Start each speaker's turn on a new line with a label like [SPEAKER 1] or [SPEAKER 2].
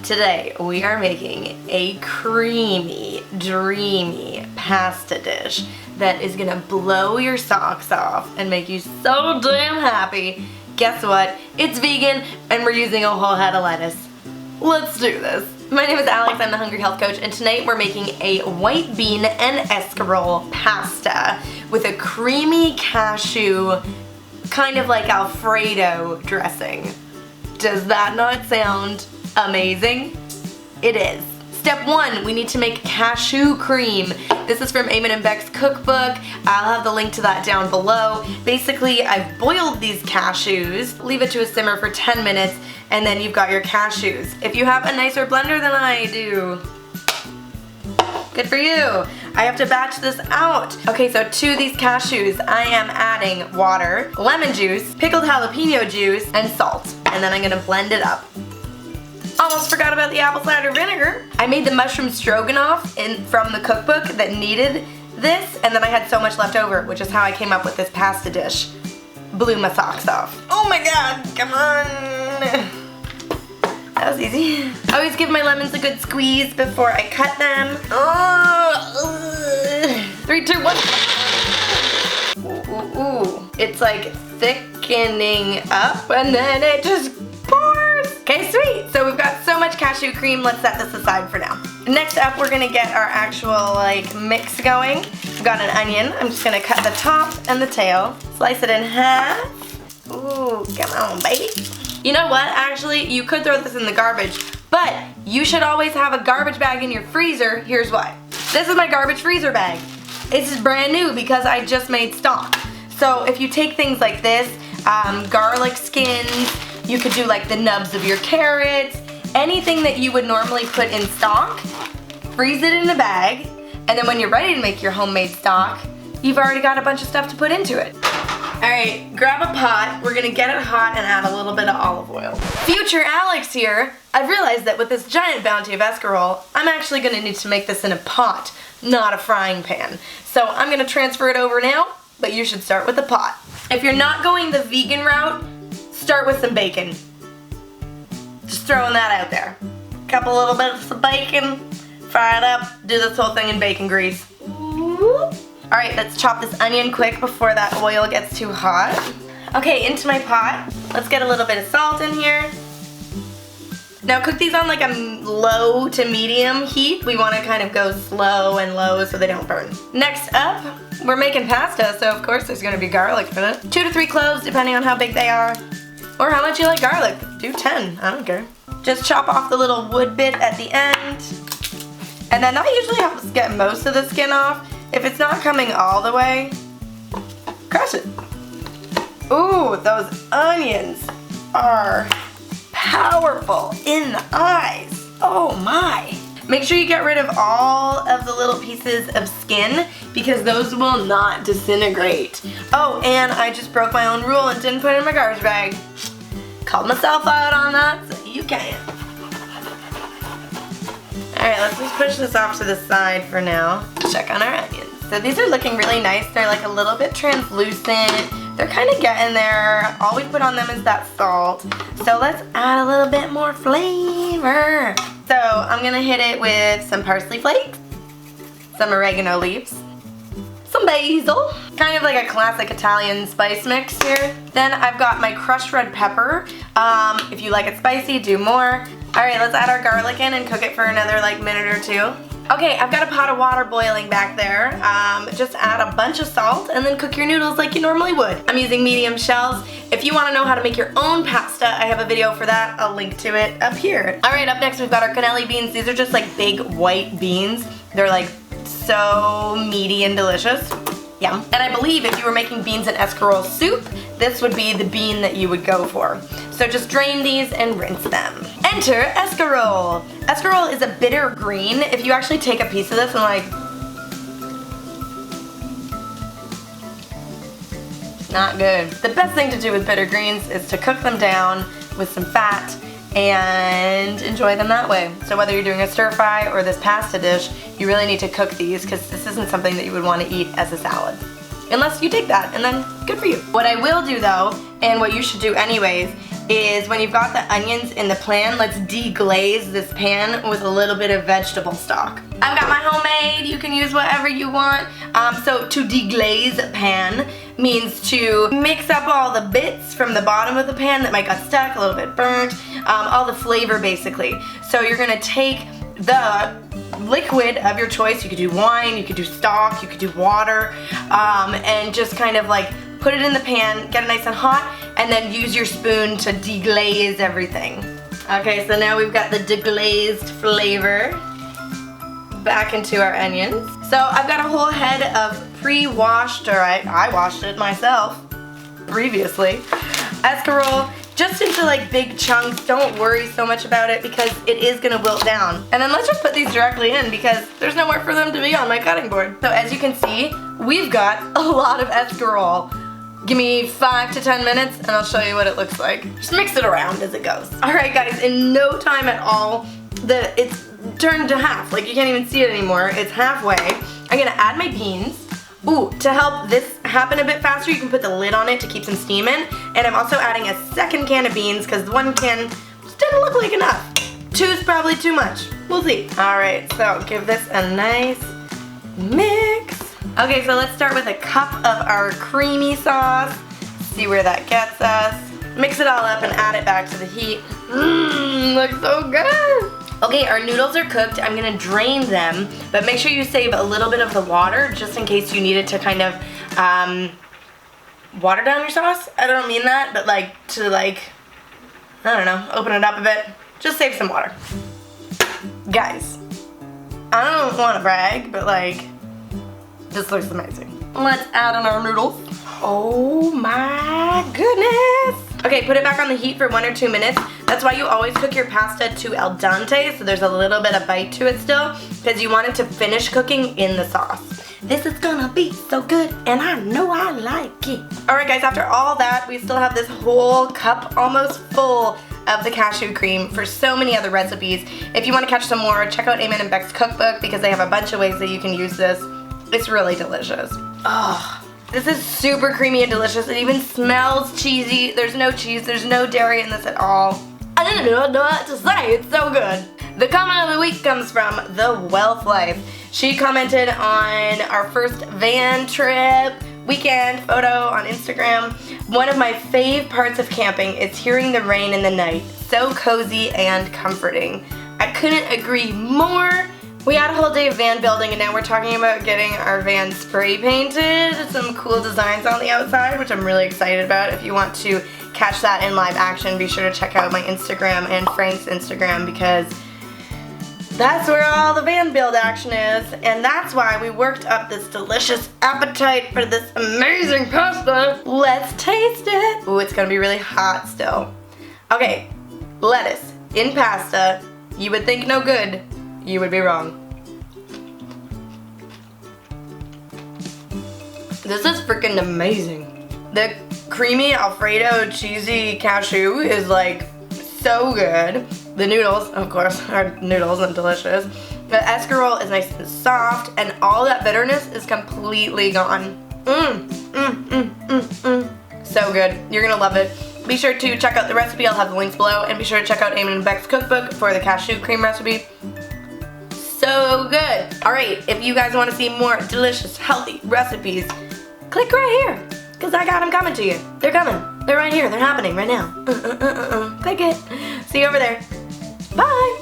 [SPEAKER 1] Today we are making a creamy, dreamy pasta dish that is gonna blow your socks off and make you so damn happy. Guess what? It's vegan and we're using a whole head of lettuce. Let's do this. My name is Alex, I'm the Hungry Health Coach, and tonight we're making a white bean and escarole pasta with a creamy cashew, kind of like Alfredo dressing. Does that not sound amazing? It is. Step 1, we need to make cashew cream. This is from Eamon and Bec's cookbook. I'll have the link to that down below. Basically, I've boiled these cashews, leave it to a simmer for 10 minutes, and then you've got your cashews. If you have a nicer blender than I do, good for you. I have to batch this out. Okay, so to these cashews, I am adding water, lemon juice, pickled jalapeno juice, and salt. And then I'm gonna blend it up. Almost forgot about the apple cider vinegar. I made the mushroom stroganoff from the cookbook that needed this, and then I had so much left over, which is how I came up with this pasta dish. Blew my socks off. Oh my god, come on. That was easy. I always give my lemons a good squeeze before I cut them. 3, 2, 1. Ooh. It's like thickening up and then it just pours. Okay, sweet. So we've got so much cashew cream. Let's set this aside for now. Next up, we're gonna get our actual mix going. We've got an onion. I'm just gonna cut the top and the tail. Slice it in half. Ooh, come on, baby. You know what? Actually, you could throw this in the garbage, but you should always have a garbage bag in your freezer. Here's why. This is my garbage freezer bag. It's brand new because I just made stock. So if you take things like this, garlic skins, you could do like the nubs of your carrots, anything that you would normally put in stock, freeze it in a bag, and then when you're ready to make your homemade stock, you've already got a bunch of stuff to put into it. Alright, grab a pot, we're gonna get it hot and add a little bit of olive oil. Future Alex here, I've realized that with this giant bounty of escarole, I'm actually gonna need to make this in a pot, not a frying pan. So I'm gonna transfer it over now, but you should start with a pot. If you're not going the vegan route, start with some bacon. Just throwing that out there. Couple little bits of bacon, fry it up, do this whole thing in bacon grease. Alright, let's chop this onion quick before that oil gets too hot. Okay, into my pot. Let's get a little bit of salt in here. Now cook these on like a low to medium heat. We want to kind of go slow and low so they don't burn. Next up, we're making pasta, so of course there's going to be garlic in it. 2 to 3 cloves, depending on how big they are. Or how much you like garlic. Do 10, I don't care. Just chop off the little wood bit at the end. And then that usually helps get most of the skin off. If it's not coming all the way, crush it. Ooh, those onions are powerful in the eyes. Oh my. Make sure you get rid of all of the little pieces of skin because those will not disintegrate. Oh, and I just broke my own rule and didn't put it in my garbage bag. Called myself out on that, so you can. Alright, let's just push this off to the side for now. Check on our onions. So these are looking really nice. They're like a little bit translucent. They're kind of getting there. All we put on them is that salt. So let's add a little bit more flavor. So I'm gonna hit it with some parsley flakes, some oregano leaves, some basil, kind of like a classic Italian spice mix here. Then I've got my crushed red pepper. If you like it spicy, do more. Alright, let's add our garlic in and cook it for another minute or 2. Okay, I've got a pot of water boiling back there. Just add a bunch of salt and then cook your noodles like you normally would. I'm using medium shells. If you want to know how to make your own pasta, I have a video for that. I'll link to it up here. Alright, up next we've got our cannelli beans. These are just like big white beans. They're like so meaty and delicious. Yum. And I believe if you were making beans and escarole soup, this would be the bean that you would go for. So just drain these and rinse them. Enter escarole. Escarole is a bitter green. If you actually take a piece of this and not good. The best thing to do with bitter greens is to cook them down with some fat and enjoy them that way. So whether you're doing a stir fry or this pasta dish, you really need to cook these because this isn't something that you would want to eat as a salad. unless you dig that, and then good for you. What I will do though, and what you should do anyways, is when you've got the onions in the pan, let's deglaze this pan with a little bit of vegetable stock. I've got my homemade, you can use whatever you want. So to deglaze a pan means to mix up all the bits from the bottom of the pan that might got stuck, a little bit burnt, all the flavor basically. So you're gonna take the liquid of your choice, you could do wine, you could do stock, you could do water, and just kind of like put it in the pan, get it nice and hot, and then use your spoon to deglaze everything. Okay, so now we've got the deglazed flavor back into our onions. So I've got a whole head of pre-washed, or I washed it myself previously, escarole, just into like big chunks. Don't worry so much about it because it is gonna wilt down. And then let's just put these directly in because there's nowhere for them to be on my cutting board. So as you can see, we've got a lot of escarole. Give me 5 to 10 minutes and I'll show you what it looks like. Just mix it around as it goes. All right guys, in no time at all, it's turned to half. Like you can't even see it anymore. It's halfway. I'm gonna add my beans. Ooh, to help this happen a bit faster, you can put the lid on it to keep some steam in. And I'm also adding a second can of beans because one can just didn't look like enough. 2 is probably too much. We'll see. All right, so give this a nice mix. Okay, so let's start with a cup of our creamy sauce. See where that gets us. Mix it all up and add it back to the heat. Mmm, looks so good. Okay, our noodles are cooked. I'm gonna drain them, but make sure you save a little bit of the water just in case you need it to kind of water down your sauce. I don't mean that, but like to like, I don't know, open it up a bit. Just save some water. Guys, I don't want to brag, but like, this looks amazing. Let's add in our noodles. Oh my goodness. Okay, put it back on the heat for 1 or 2 minutes. That's why you always cook your pasta to al dente, so there's a little bit of bite to it still, because you want it to finish cooking in the sauce. This is gonna be so good, and I know I like it. All right guys, after all that, we still have this whole cup almost full of the cashew cream for so many other recipes. If you want to catch some more, check out Eamon and Bec's cookbook because they have a bunch of ways that you can use this. It's really delicious. Oh, this is super creamy and delicious. It even smells cheesy. There's no cheese, there's no dairy in this at all. I don't know what to say, it's so good. The comment of the week comes from The Wealth Life. She commented on our first van trip weekend photo on Instagram. One of my fave parts of camping is hearing the rain in the night. So cozy and comforting. I couldn't agree more. We had a whole day of van building and now we're talking about getting our van spray painted. Some cool designs on the outside, which I'm really excited about. If you want to catch that in live action, be sure to check out my Instagram and Frank's Instagram because that's where all the van build action is. And that's why we worked up this delicious appetite for this amazing pasta. Let's taste it. Ooh, it's gonna be really hot still. Okay, lettuce in pasta. You would think no good. You would be wrong. This is freaking amazing. The creamy Alfredo cheesy cashew is like so good. The noodles, of course, are noodles and delicious. The escarole is nice and soft and all that bitterness is completely gone. So good. You're gonna love it. Be sure to check out the recipe. I'll have the links below. And be sure to check out Eamon and Bec's cookbook for the cashew cream recipe. So good. All right, if you guys want to see more delicious, healthy recipes, click right here, because I got them coming to you. They're coming. They're right here. They're happening right now. Click it. See you over there. Bye.